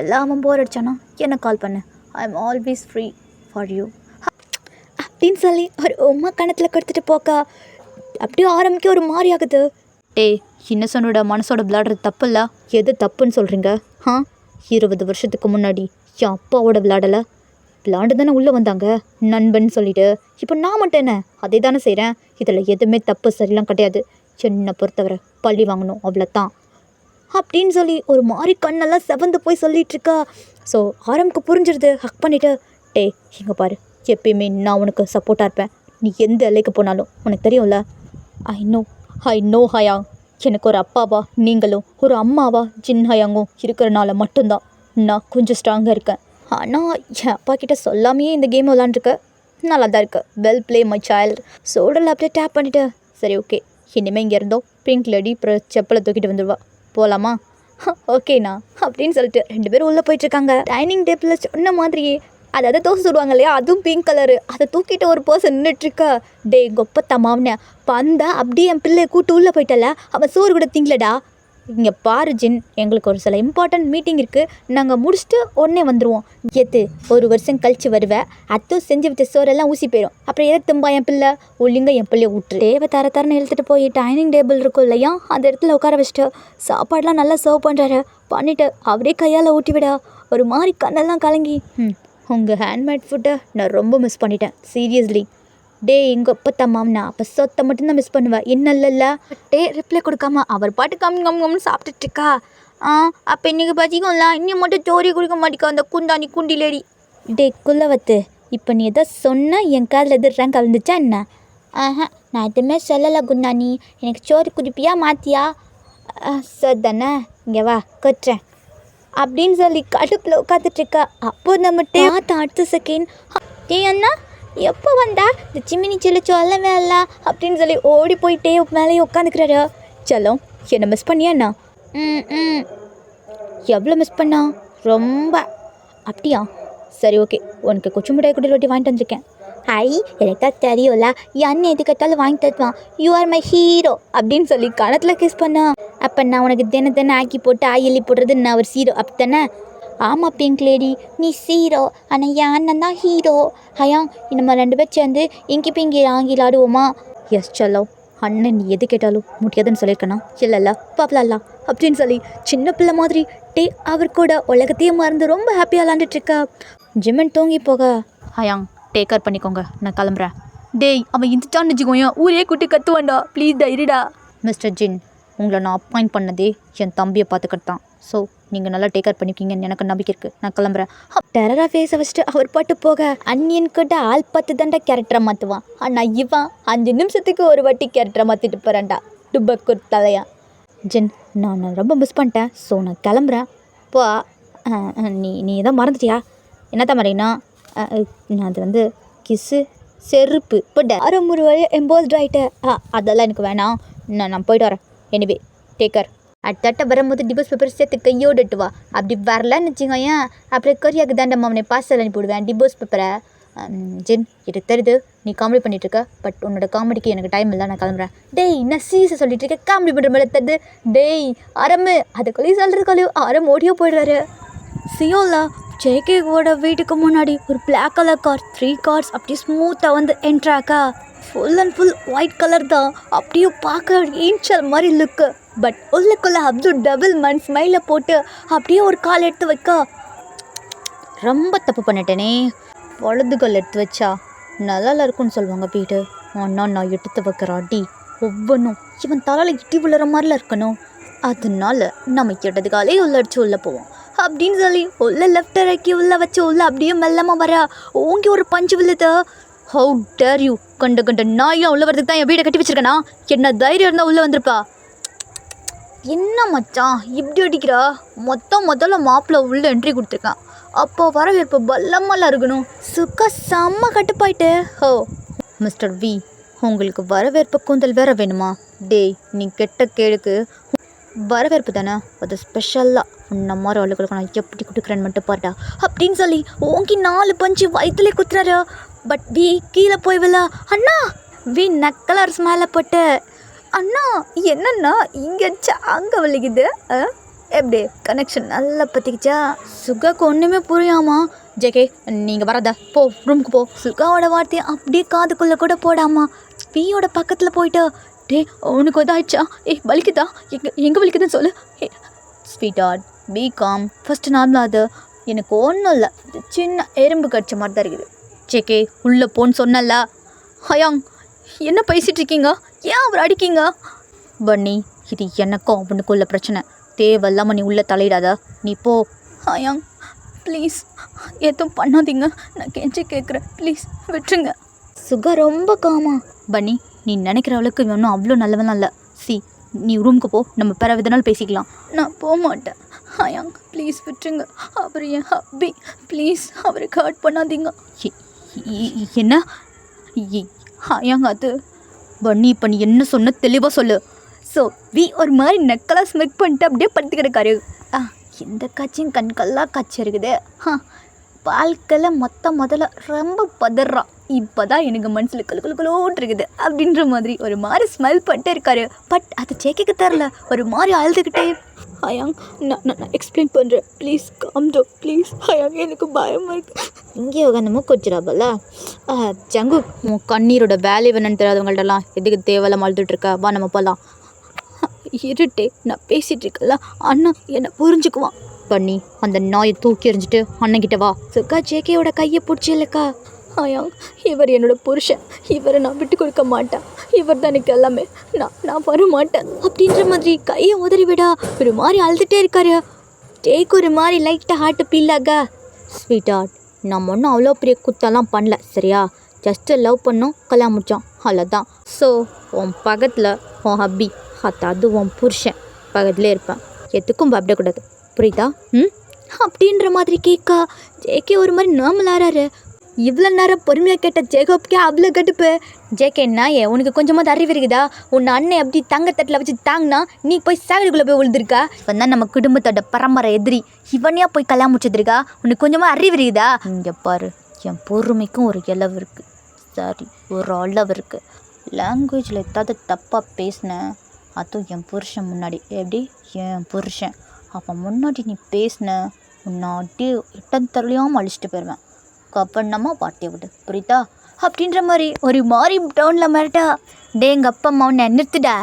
எல்லாமும் போர் அடிச்சானா எனக்கு கால் பண்ணு, I am always free for you அப்படின்னு சொல்லி ஒரு உமா கணத்தில் கொடுத்துட்டு போக்க அப்படியே ஆரம்பிக்க ஒரு மாதிரி ஆகுது. டே இன்னசனோட மனசோட விளையாடுறது தப்பு இல்லை, எது தப்புன்னு சொல்கிறீங்க? 20 வருஷத்துக்கு முன்னாடி என் அப்பாவோட விளையாடலை, விளையாண்டு தானே உள்ளே வந்தாங்க நண்பன் சொல்லிட்டு. இப்போ நான் மட்டும் என்ன அதே தானே செய்கிறேன். இதில் எதுவுமே தப்பு சரிலாம் கிடையாது. என்னை பொறுத்தவரை பள்ளி வாங்கணும் அவ்வளோதான் அப்படின்னு சொல்லி ஒரு மாதிரி கண்ணெல்லாம் செவந்து போய் சொல்லிகிட்ருக்கா. ஸோ ஆரம்க்கு புரிஞ்சிருது. ஹக் பண்ணிவிட்டு, டே இங்கே பாரு, எப்பயுமே நான் உனக்கு சப்போர்ட்டாக இருப்பேன். நீ எந்த எல்லைக்கு போனாலும் உனக்கு தெரியும்ல. ஐ நோ ஹயாங், எனக்கு ஒரு அப்பாவா நீங்களும் ஒரு அம்மாவா ஜின் ஹயாங்கும் இருக்கிறனால மட்டும்தான் நான் கொஞ்சம் ஸ்ட்ராங்காக இருக்கேன். ஆனால் என் அப்பா கிட்ட சொல்லாமையே இந்த கேம் விளாண்டுருக்க நல்லா தான் இருக்கு. Well play my child. சோடல் அப்படியே டேப் பண்ணிவிட்டு, சரி ஓகே இனிமேல் இங்கே இருந்தோம் பிங்க் லேடி அப்புறம் செப்பலை தூக்கிட்டு வந்துடுவா, போகலாமா? ஓகேண்ணா அப்படின்னு சொல்லிட்டு 2 பேரும் உள்ளே போயிட்டுருக்காங்க. டைனிங் டேபிளில் சொன்ன மாதிரியே அதாவது தோசை சுடுவாங்க இல்லையா, அதுவும் பிங்க் கலரு, அதை தூக்கிட்டு ஒரு பர்சன் நின்றுட்டுருக்கா. டே கொப்பத்தம்மாவனே பந்தா அப்படியே என் பிள்ளையை கூட்டு உள்ளே போயிட்டல, அவன் சோறு கூட திங்களடா. இங்கே பாரு ஜின், எங்களுக்கு ஒரு சில இம்பார்ட்டன்ட் மீட்டிங் இருக்குது, நாங்கள் முடிச்சுட்டு உடனே வந்துடுவோம். எது 1 வருஷம் கழிச்சு வருவேன், அதுவும் செஞ்சு விட்ட சோறெல்லாம் ஊசி போயிடும், அப்புறம் எதை தும்பா என் பிள்ளை, ஒழுங்க என் பிள்ளைய விட்டுரு. தேவை தரன்னு எழுத்துட்டு போய் டைனிங் டேபிள் இருக்கும் இல்லையா, அந்த இடத்துல உட்கார வச்சுட்டு சாப்பாடெலாம் நல்லா சர்வ் பண்ணுறாரு. பண்ணிவிட்டு அவரே கையால் ஊட்டி விட ஒரு மாதிரி கண்ணெல்லாம் கலங்கி, உங்கள் ஹேண்ட்மேட் ஃபுட்டை நான் ரொம்ப மிஸ் பண்ணிட்டேன் சீரியஸ்லி. டே எங்கள் அப்பத்தா மாமனா அப்போ சொத்தை மட்டும்தான் மிஸ் பண்ணுவேன், என்ன இல்லைல்ல. டே ரிப்ளை கொடுக்காம அவர் பாட்டு கம்னு சாப்பிட்டுட்ருக்கா. அப்போ இன்றைக்கி பச்சிக்கும்ல, இன்னும் மட்டும் சோரி கொடுக்க மாட்டேக்கா அந்த குந்தாணி குண்டி லேடி. டே குள்ளவத்து, இப்போ நீ எதோ சொன்னால் என் காதில் எது ரேங்க் கலந்துச்சா என்ன? நான் எதுவுமே சொல்லலை குந்தாணி, எனக்கு சோறு குடிப்பியா மாத்தியா? சார் தானே, இங்கே வா கொட்டுறேன் அப்படின்னு சொல்லி கடுப்பில் உட்காந்துட்ருக்கா. அப்போ நம்ம பார்த்த அடுத்த செகண்ட், டே அண்ணா எப்போ வந்தா, இந்த சிம்மினி செல்லு சொல்லவே இல்லை அப்படின்னு சொல்லி ஓடி போயிட்டே மேலேயே உட்காந்துக்கிறாரு. செல்லம் என்னை மிஸ் பண்ணியாண்ணா? எவ்வளோ மிஸ் பண்ணா? ரொம்ப. அப்படியா, சரி ஓகே, உனக்கு கொச்சு மிட்டாய் கூட ரொட்டி வாங்கிட்டு வந்திருக்கேன். ஐ எனக்கா தெரியும்ல, என் எது கேட்டாலும் வாங்கி தருவான், யூ ஆர் மை ஹீரோ அப்படின்னு சொல்லி கணத்தில் கிஸ் பண்ணா. அப்போ நான் உனக்கு தினம் ஆக்கி போட்டு ஆயிலி போடுறது நான் ஒரு ஹீரோ அப்படி தானே? ஆமாம் பிங்க் லேடி, நீ ஹீரோ, ஆனால் என் அண்ணன் தான் ஹீரோ. ஹயா நம்ம 2 பேர் சேர்ந்து இங்கி பிங்கி ஆங்கிலாடுவோமா? எஸ் செல்லோ, அண்ணன் நீ எது கேட்டாலும் முடியாதுன்னு சொல்லியிருக்கேனா? இல்லைல்ல பாப்பலாம்ல அப்படின்னு சொல்லி சின்ன பிள்ளை மாதிரி டே அவர் கூட உலகத்தையே மறந்து ரொம்ப ஹாப்பியாக விளாண்டுட்ருக்கா. ஜிம்மன் தூங்கி போக, ஹயாங் டேக் கேர் பண்ணிக்கோங்க, நான் கிளம்புறேன். டேய் அவன் இந்துட்டான்னு வச்சுக்கோங்க, ஊரே குட்டி கத்துவான்டா, ப்ளீஸ் டைரிடா. மிஸ்டர் ஜின், உங்களை நான் அப்பாயிண்ட் பண்ணதே என் தம்பியை பார்த்துக்கிட்டு தான். ஸோ நீங்கள் நல்லா டேக் கேர் பண்ணிக்கிங்கன்னு எனக்கு நம்பிக்கை இருக்குது, நான் கிளம்புறேன். டெரராக ஃபேஸை வச்சுட்டு அவர் பாட்டு போக, அன்னியன் கிட்ட ஆள் 10 தாண்டா கேரக்டரை மாற்றுவான், ஆனால் இவன் 5 நிமிஷத்துக்கு ஒரு வாட்டி கேரக்டரை மாற்றிட்டு போகிறான்டா டுபக்கூர் தலையா. ஜின் நான் ரொம்ப மிஸ் பண்ணிட்டேன், ஸோ நான் கிளம்புறேன். போ நீ நீ எதாவது மறந்துட்டியா? என்னத்தான் மறையினா? நான் அது வந்து கிஸ்ஸு செருப்பு இப்போ அறம் ஒரு வழியாக எம்போஸ்ட் ஆகிட்டேன். அதெல்லாம் எனக்கு வேணாம். நான் போயிட்டு வரேன். Anyway take care. அடுத்த வரும்போது டிவோர்ஸ் பேப்பர் சேர்த்து கையோடுட்டு வா. அப்படி வரலன்னு வச்சுக்கோங்க, அப்புறம் கொரியாவுக்கு தாண்டம்மா அவனை பார்சல் அனுப்பிவிடுவேன் டிவோர்ஸ் பேப்பரை. ஜென், எனக்கு தெரியுது நீ காமெடி பண்ணிகிட்ருக்க, பட் உன்னோட காமெடிக்கு எனக்கு டைம் இல்லை, நான் கிளம்புறேன். டேய், நான் சீரியஸாக சொல்லிட்டு இருக்கேன், காமெடி பண்ணுற மேலே தருது. டேய் அரமு, அதுக்குள்ளேயும் சொல்கிறதுக்குள்ளேயும் அரம் ஓடியோ போயிடுறாரு. சியோலா ஜேகேவோட வீட்டுக்கு முன்னாடி ஒரு பிளாக் கலர் கார் 3 கார்ஸ் அப்படியே ஸ்மூத்தாக வந்து என்ட்ராக்கா. Full and full white colour தான். அப்படியே பார்க்க ஏஞ்சல் மாதிரி லுக்கு. பட் உள்ளுக்குள்ளே அப்படியே டபுள் மன் ஸ்மைலை போட்டு அப்படியே ஒரு கால் எடுத்து வைக்க. ரொம்ப தப்பு பண்ணிட்டேனே. வலதுகள் எடுத்து வச்சா நல்லா இருக்குன்னு சொல்லுவாங்க வீடு. ஆனால் நான் எடுத்து வைக்கிற அடி ஒவ்வொன்றும் இவன் தலையில் இட்டி விழுற மாதிரிலாம் இருக்கணும். அதனால நம்ம இடது காலே உள்ள அடிச்சு உள்ளே போவோம் அப்படின்னு சொல்லி உள்ள லெஃப்ட் இறக்கி உள்ள வச்சு உள்ள அப்படியே மெல்லமாக வர ஓங்கி ஒரு பஞ்சு விழுது. How dare you! கண்ட நாயெல்லாம் உள்ள வரதுக்கு தான் என் வீடை கட்டி வச்சிருக்கேனா? என்ன தைரியம் இருந்தால் உள்ளே வந்திருப்பா. என்ன மச்சான் இப்படி அடிக்கிறா? முதல்ல மாப்பிள்ளை உள்ள என்ட்ரி கொடுத்துருக்கான், அப்போ வரவேற்பு பல்லமெல்லாம் இருக்கணும். சுக்கா செம்ம கட்டுப்பாயிட்டு. ஹோ மிஸ்டர் வி, உங்களுக்கு வரவேற்பு கூந்தல் வேற வேணுமா? டேய், நீ கெட்ட கேளுக்கு வரவேற்பு தானே, அது ஸ்பெஷலாக உன்ன மாதிரி ஆளுகளுக்கு நான் எப்படி கொடுக்குறேன்னு மட்டும் பாருடா அப்படின்னு சொல்லி ஓங்கி 4 பஞ்சு வயிற்றுலேயே குத்துறாரு. பட் வி கீழே போய் விழ. அண்ணா, வி நக்கலர்ஸ் மேலே போட்டு, அண்ணா என்னண்ணா இங்கே அடிச்சா அங்கே வலிக்குது, எப்படி கனெக்ஷன் நல்லா பற்றிக்கிச்சா? சுகாக்கு ஒன்றுமே புரியாமா. ஜேகே, நீங்கள் வராத, போ ரூமுக்கு போ. சுகாவோட வார்த்தையை அப்படியே காதுக்குள்ளே கூட போடாமா வியோட பக்கத்தில் போயிட்டு, டே உனக்கு எதாச்சா? வலிக்குதா? எங்கே வலிக்குதுன்னு சொல்லு. Sweetheart, B com, first நார்மலாக அது எனக்கு ஒன்றும் இல்லை, சின்ன எறும்பு கடிச்ச மாதிரி தான் இருக்குது. ஜேகே, உள்ளே போன்னு சொன்னல. ஹயாங், என்ன பேசிகிட்டு இருக்கீங்க? ஏன் அவர் அடிக்கீங்க? பன்னி, இது எனக்கும் அவனுக்கு உள்ள பிரச்சனை. தேவையில்லாமல் நீ உள்ளே தலையிடாத, நீ போ. ஹயாங் ப்ளீஸ் எதுவும் பண்ணாதீங்க, நான் கெஞ்சி கேட்குறேன், ப்ளீஸ் விட்டுருங்க. சுகா ரொம்ப காமா. பன்னி, நீ நினைக்கிற அளவுக்கு இவன் ஒன்றும் அவ்வளோ நல்லவன் இல்லை. நீ ரூமுக்கு போ, நம்ம பிற விதனால் பேசிக்கலாம். நான் போக மாட்டேன். ஹயாங் ப்ளீஸ் விட்டுருங்க, அவர் என் ஹப்பி, ப்ளீஸ் அவருக்கு ஹர்ட் பண்ணாதீங்க. என்ன ஹயாங்? அது பன்னி, இப்போ நீ என்ன சொன்ன தெளிவாக சொல்லு. ஸோ வி ஒரு மாதிரி நெக்கலாக ஸ்மெக் பண்ணிட்டு அப்படியே படுத்து கிடக்காரு. இந்த காட்சியும் கண்கள்லாம் காட்சி இருக்குது. வாழ்க்கையில் முதல்ல ரொம்ப பதறான். இப்போ தான் எனக்கு மனசில் கலுக்குலோட்டு இருக்குது அப்படின்ற மாதிரி ஒரு மாதிரி ஸ்மெல் பண்ணிட்டே இருக்காரு. பட் அது ஜேகேக்கு தரல, ஒரு மாதிரி அழுதுகிட்டே. ஹயாங், நான் எக்ஸ்பிளைன் பண்ணுறேன், ப்ளீஸ் காம்டோ ப்ளீஸ். ஹயாங், எனக்கு பயமாக இருக்குது. இங்கே உட்காந்து மூக்கொச்சிடாபல்ல. ஜங்கு, உன் கண்ணீரோட வேலை வேணுன்னு தெரியாதவங்கள்ட்டலாம் எதுக்கு தேவையில்லாம அழுதுட்டு இருக்கா? வா நம்ம போகலாம். இருட்டே, நான் பேசிகிட்டு இருக்கல, அண்ணா என்னை புரிஞ்சுக்குவான். பண்ணி, அந்த நாயை தூக்கி எறிஞ்சிட்டு அண்ணன்கிட்ட வா. சுக்கா ஜேகேயோட கையை பிடிச்சி இல்லைக்கா. ஹயாங், இவர் என்னோட புருஷன், இவரை நான் விட்டு கொடுக்க மாட்டேன், இவர் தான் எனக்கு எல்லாமே, நான் வர மாட்டேன் அப்படின்ற மாதிரி கையை உதறி விடா. ஒரு மாதிரி அழுதுகிட்டே இருக்காரு. ஜேக்கு ஒரு மாதிரி லைட்டாக ஹார்ட்டு பீலாக. ஸ்வீட் ஆர்ட், நம்ம ஒன்றும் அவ்வளோ பெரிய குத்தெல்லாம் பண்ணல சரியா? ஜஸ்ட்டு லவ் பண்ணோம், கல்யாணம் முடித்தோம், அவ்வளோதான். ஸோ உன் பக்கத்தில் உன் ஹப்பி, அதாவது உன் புருஷன் பக்கத்துலேயே இருப்பேன், எதுக்கும் பயப்படக்கூடாது, புரியுதா? அப்படின்ற மாதிரி கேட்கா. ஜேகே ஒரு மாதிரி நார்மலாகிறாரு. இவ்வளோ நேரம் பொறுமையாக கேட்ட ஜேகோப்கே அவ்வளோ கடுப்பு. ஜேகே, நாயே உனக்கு கொஞ்சமாக அறிவு இருக்குதா? உன் அண்ணன் எப்படி தங்கத்தட்டில் வச்சு தாங்கினா நீ போய் சாகடிக்குள்ளே போய் விழுந்திருக்கா? இவன் தான் நம்ம குடும்பத்தோட பரம்பரை எதிரி, இவனையா போய் கல்யாணம் முடிச்சிருக்கா? உனக்கு கொஞ்சமாக அறிவு இருக்குதா? இங்கே பாரு, என் பொறுமைக்கும் ஒரு அளவு இருக்குது, சாரி ஒரு அளவு இருக்குது. லாங்குவேஜில் ஏதாவது தப்பாக பேசினேன், அதுவும் என் புருஷன் முன்னாடி. எப்படி? என் புருஷன் அப்போ முன்னாடி நீ பேசின, உன்னை அப்படியே இட்டம் தரலையாமல் அழிச்சிட்டு போயிடுவேன். கப்பண்ணமாக பாட்டியை விடு, புரியுதா? அப்படின்ற மாதிரி ஒரு மாதிரி டவுனில் மிரட்டா. டே, எங்கள் அப்பா அம்மா உன்னை நிறுத்துடா.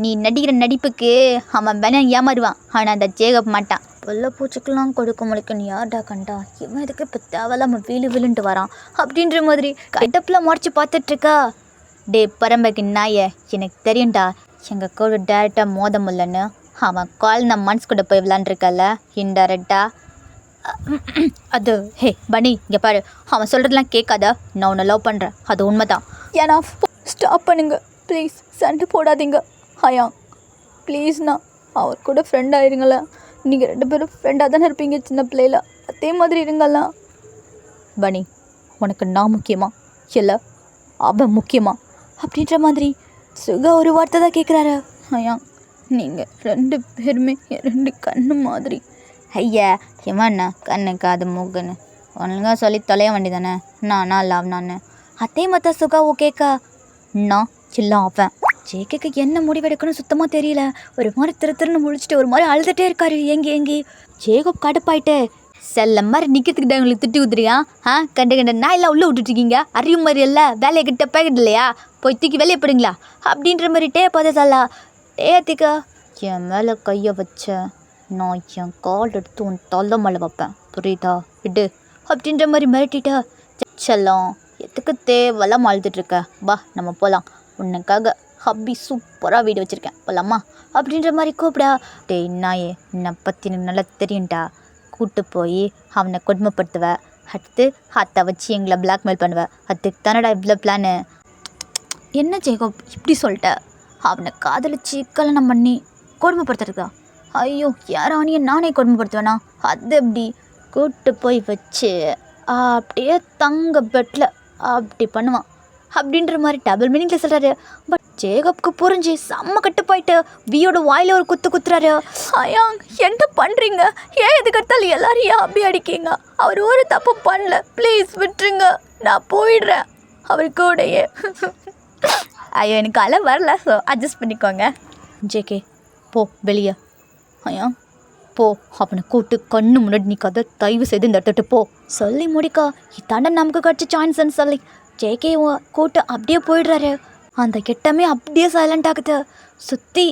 நீ நடிக்கிற நடிப்புக்கு அவன் வேணா ஏமாறுவான், ஆனால் அந்த ஜேகப் மாட்டான். வெள்ளை பூச்சிக்கெல்லாம் கொடுக்க முடிக்க நீ யார்டா கண்டா? இவன் எதுக்கு இப்போ தேவையில்லாமல் விழுன்ட்டு வரான் அப்படின்ற மாதிரி கைட்டப்பில் முறைச்சி பார்த்துட்ருக்கா. டே பரம்பரைக்கு நாயை, எனக்கு தெரியும்டா எங்கள் கூட டேரெக்டாக மோத முடியலன்னு. அவன் கால் நான் மனசு கூட போய் விளாண்டுருக்கல இன்டெரக்டாக. அது ஹே பனி, இங்கே பாரு, அவன் சொல்கிறதுலாம் கேட்காத, நான் உன்னை லவ் பண்ணுறேன், அது உண்மை தான். ஏன்னா ஸ்டாப் பண்ணுங்க ப்ளீஸ், சண்டை போடாதீங்க. ஹயாங் ப்ளீஸ்ண்ணா, அவர் கூட ஃப்ரெண்ட் ஆயிருங்களேன். நீங்கள் 2 பேரும் ஃப்ரெண்டாக தானே இருப்பீங்க சின்ன பிள்ளையில, அதே மாதிரி இருங்கலாம். பனி, உனக்கு நான் முக்கியமா இல்லை அவன் முக்கியமா அப்படின்ற மாதிரி சுகா ஒரு வார்த்தை தான் கேட்குறாரு. ஐயா, நீங்கள் 2 பேருமே என் 2 கண்ணு மாதிரி. ஐயா இவண்ணா கண்ணு காது மூக்குன்னு ஒழுங்காக சொல்லி தொலைய வேண்டியதானே. நானா லவ் நான் அதே மாதிரி சுகாவோ கேட்க நான் இல்லை அவன். ஜேகேக்கு என்ன முடிவெடுக்கணும் சுத்தமாக தெரியல. ஒரு மாதிரி திருன்னு முழிச்சிட்டு ஒரு மாதிரி அழுதுகிட்டே இருக்காரு ஏங்கி. ஜேகப் கடுப்பாயிட்டு செல்ல மாதிரி நிற்கிறதுக்கு தான் உங்களுக்கு திட்டி ஊத்துறியா? கண்ட நான் எல்லாம் உள்ளே விட்டுட்ருக்கீங்க. அறிவு மாதிரி எல்லாம் வேலையை கிட்ட பேக்கெட் இல்லையா? போய் தூக்கி வெளியே போடுங்களா அப்படின்ற மாதிரி பார்த்தா சொல்லா டேத்திக்கா என் மேலே கையை வச்ச நான் என் கால் எடுத்து உன் தொல்லை மேலே வைப்பேன், புரியுதா? விடு அப்படின்ற மாதிரி மிரட்டிட்டா. செல்லம், எதுக்கு தேவெல்லாம் அழுதுட்ருக்க? வா நம்ம போகலாம், உனக்காக ஹப்பி சூப்பராக வீடு வச்சுருக்கேன், போகலாமா அப்படின்ற மாதிரி கூப்பிடா. டேய் நாயே, என்னை பற்றி எனக்கு நல்லா தெரியும்டா. கூட்டு போய் அவனை கொடுமைப்படுத்துவ, அடுத்து அத்தை வச்சு எங்களை பிளாக்மெயில் பண்ணுவ. அதுக்கு தானடா இவ்வளோ பிளானு. என்ன ஜேகப் இப்படி சொல்லிட்ட? அவனை காதலிச்சு கல்யாணம் பண்ணி கொடுமைப்படுத்துறதா? ஐயோ, யாரானியை நானே கொடுமைப்படுத்துவேனா? அது எப்படி? கூட்டு போய் வச்சு அப்படியே தங்க பெட்டில் அப்படி பண்ணுவான் அப்படின்ற மாதிரி டபுள் மீனிங்கில் சொல்கிறாரு. பட் ஜேகப்க்கு புரிஞ்சு செம்ம கட்டுப்பாயிட்டு வியோட வாயில் ஒரு குத்துறாரு. ஐயா என்ன பண்ணுறீங்க? ஏன் இதுக்கடுத்தாலும் எல்லாரையும் அப்படி அடிக்கீங்க? அவர் ஒரு தப்பு பண்ணல, ப்ளீஸ் விட்டுருங்க, நான் போயிடுறேன் அவர் கூடயே. ஐயோ, எனக்கு அலை வரல, ஸோ அட்ஜஸ்ட் பண்ணிக்கோங்க. ஜேகே போ வெளியே. ஐயா போ, அவனை கூட்டு கண்ணு முன்னாடி நீ கதை தயவு செய்து இந்த இடத்துட்டு போ. சொல்லி முடிக்கா இதாண்ட நமக்கு கிடச்ச சான்ஸ்ன்னு சொல்லி ஜேகே கூட்டு அப்படியே போயிடுறாரு. அந்த கிட்டமே அப்படியே சைலண்ட் ஆகுது. சுற்றி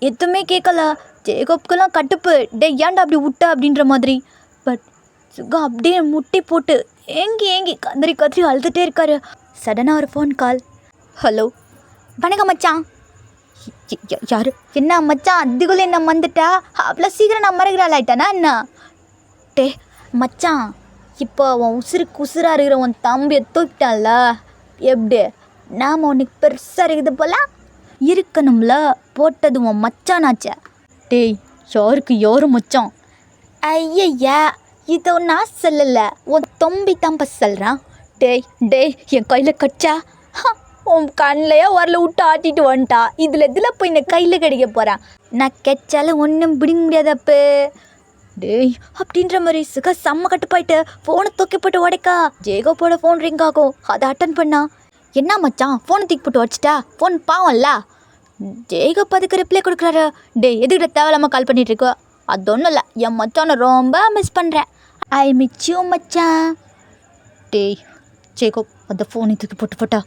எதுவுமே கேட்கல. ஜேகப்கெல்லாம் கட்டுப்பு, டே ஏன்டா அப்படி விட்ட அப்படின்ற மாதிரி. பட் சுகா அப்படியே முட்டி போட்டு ஏங்கி கதறி அழுதுகிட்டே இருக்காரு. சடனாக ஒரு ஃபோன் கால். ஹலோ, வணக்கம் மச்சான். யார்? என்ன மச்சான் அதுக்குள்ளே என்ன வந்துட்டா? அவ்வளோ சீக்கிரம் நான் மறக்கிறாள் ஆயிட்டானா என்ன? டே மச்சான், இப்போ உன் உசுருக்கு உசுராக இருக்கிற உன் தம்பியை தூக்கிட்டான்ல, எப்படி நாம் உனக்கு பெருசாக இருக்குது போல இருக்கணும்ல, போட்டது உன் மச்சானாச்சே. டேய், யாரும் மச்சான்? ஐயா இதை நான் சொல்லலை, உன் தம்பி தம்ப சொல்கிறான். டேய் என் கையில் கட்சா. உன் கண்ணிலையே வரல விட்டு ஆட்டிட்டு வந்துட்டா. இதில் போய் இந்த கையில் கிடைக்க போகிறான். நான் கெச்சாலும் ஒன்றும் பிடிக்க முடியாதப்பு. டேய் அப்படின்ற மாதிரி சுகா செம்ம கட்டுப்பாயிட்டு ஃபோனை தூக்கி போட்டு உடைக்கா. ஜேகப்போட ஃபோன் ரிங் ஆகும். அதை அட்டன் பண்ணா. என்ன மச்சான் ஃபோனை தூக்கி போட்டு வச்சிட்டா? ஃபோன் பாவம்ல. ஜேகப் அதுக்கு ரிப்ளை கொடுக்குறாரு. டேய் எதுக்கிட்ட தேவையில்லாமல் கால் பண்ணிகிட்ருக்கோ? அது ஒன்றும் இல்லை, என் மச்சானை ரொம்ப மிஸ் பண்ணுறேன். ஐ மிஸ் யூ மச்சான். டேய் ஜேகப் அந்த ஃபோனை தூக்கி போட்டா.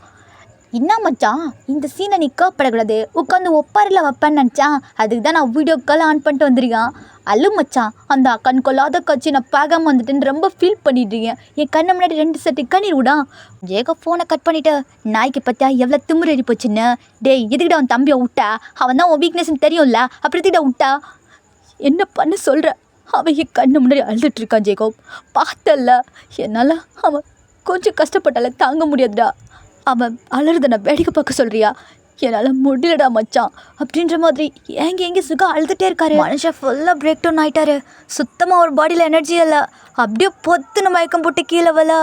என்ன மச்சான் இந்த சீனை நீ கேப்படக்கூடாது, உட்காந்து ஒப்பாரில் வைப்பேன்னு நினச்சான். அதுக்கு தான் நான் வீடியோ கால் ஆன் பண்ணிட்டு வந்துருக்கேன். அல்லு மச்சான், அந்த கண் கொள்ளாத கட்சி நான் பார்க்காம வந்துட்டுன்னு ரொம்ப ஃபீல் பண்ணிட்டுருக்கேன். என் கண்ணை முன்னாடி 2 செட்டு கண்ணீர் விடா. ஜேகப் ஃபோனை கட் பண்ணிவிட்டு நாய்க்கு பற்றியா எவ்வளோ திமுறி போச்சுன்னு. டேய் எதுக்கிட்ட அவன் தம்பியை விட்டா? அவன் தான் உன் வீக்னஸ்ன்னு தெரியும்ல, அப்புறம் எதுக்கிட்ட விட்டா? என்ன பண்ண சொல்கிற? அவன் என் கண்ணு முன்னாடி அழுதுட்டுருக்கான் ஜேகப், பார்த்தல்ல. என்னால் அவன் கொஞ்சம் கஷ்டப்பட்டால தாங்க முடியாதுடா. அவன் அலறத நான் வேடிக்கை பார்க்க சொல்கிறியா? என்னால் முடியலடா மச்சான் அப்படின்ற மாதிரி ஏங்கி சுகா அழுதுகிட்டே இருக்காரு. மனுஷன் ஃபுல்லாக பிரேக் டவுன் ஆகிட்டாரு. சுத்தமாக ஒரு பாடியில் எனர்ஜி இல்லை. அப்படியே பொத்துன்னு மயக்கம் போட்டு கீழே வரல.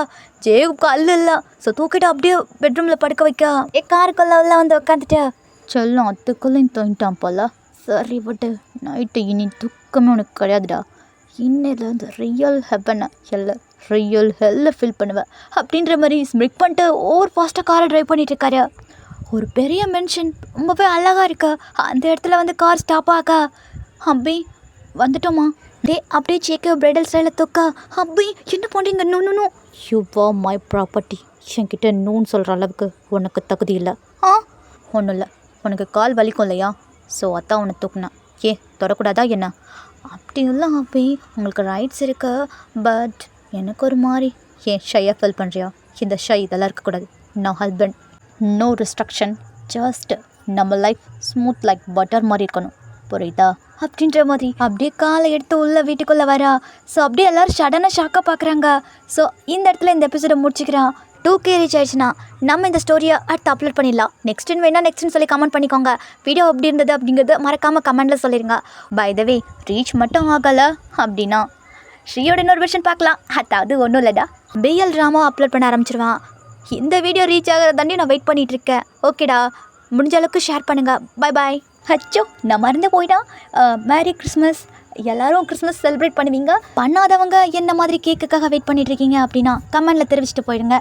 ஜேகுக்கு அல்லு இல்லை. ஸோ தூக்கிட்டு அப்படியே பெட்ரூமில் படுக்க வைக்க காருக்குள்ளெல்லாம் வந்து உட்காந்துட்டா. சொல்லும் அத்துக்குள்ளையும் தூங்கிட்டான் போல. சரி விட்டு, நைட்டு இனி தூக்கமே உனக்கு கிடையாதுடா. இன்னிலேருந்து ரியல் ஹெப்பனை இல்லை ரியல் ஹெல்லை ஃபீல் பண்ணுவேன் அப்படின்ற மாதிரி ஸ்மிக் பண்ணிட்டு ஓவர் ஃபாஸ்ட்டாக காரை ட்ரைவ் பண்ணிகிட்ருக்காரு. ஒரு பெரிய மென்ஷன் ரொம்பவே அழகாக இருக்கு. அந்த இடத்துல வந்து கார் ஸ்டாப் ஆக அப்படி வந்துட்டோமா? அப்படியே ஜேகே பிரைடல் ஸ்டைலில் தூக்கா. அப்படி என்ன பண்ணுறீங்க? No you are my property. என்கிட்ட நோன்னு சொல்கிற அளவுக்கு உனக்கு தகுதி இல்லை. ஒன்றும் இல்லை, உனக்கு கால் வலிக்கும் இல்லையா? ஸோ அதான் உன்னை தூக்குனேன். தொடக்கூடாதா என்ன? அப்படி இல்லை அப்படி உங்களுக்கு ரைட்ஸ் இருக்கு. பட் எனக்கு ஒரு மாதிரி ஷையாக ஃபீல் பண்ணுறியா? இந்த ஷை இதெல்லாம் இருக்கக்கூடாது. No husband, no restriction, just நம்ம லைஃப் ஸ்மூத் லைக் பட்டர் மாதிரி இருக்கணும், புரியுதா? அப்படின்ற மாதிரி அப்படியே காலை எடுத்து உள்ள வீட்டுக்குள்ளே வரா. ஸோ அப்படியே எல்லோரும் சடனாக ஷாக்காக பார்க்குறாங்க. ஸோ இந்த இடத்துல இந்த எபிசோடை முடிச்சுக்கிறான். 2K ரீச் ஆயிடுச்சுன்னா நம்ம இந்த ஸ்டோரியை அடுத்து அப்லோட் பண்ணிடலாம். நெக்ஸ்ட்டுன்னு வேணால் நெக்ஸ்ட்னு சொல்லி கமெண்ட் பண்ணிக்கோங்க. வீடியோ எப்படி இருந்தது அப்படிங்கிறது மறக்காமல் கமெண்ட்டில் சொல்லிடுங்க. பை த வே ரீச் மட்டும் ஆகலை அப்படின்னா ஸ்ரீயோட இன்னொரு வெர்ஷன் பார்க்கலாம். அதாவது ஒன்றும் இல்லைடா, பிஎல் ட்ராமா அப்லோட் பண்ண ஆரம்பிச்சிருவான். இந்த வீடியோ ரீச் ஆகிறதாண்டி நான் வெயிட் பண்ணிகிட்ருக்கேன். ஓகேடா, முடிஞ்ச அளவுக்கு ஷேர் பண்ணுங்கள். Bye bye. அச்சோ, நான் மறந்து போயிட்டா. Merry Christmas. எல்லோரும் கிறிஸ்மஸ் செலிப்ரேட் பண்ணுவீங்க. பண்ணாதவங்க என்ன மாதிரி கேக்குக்காக வெயிட் பண்ணிகிட்ருக்கீங்க அப்படின்னா கமெண்டில் தெரிவிச்சிட்டு போயிடுங்க.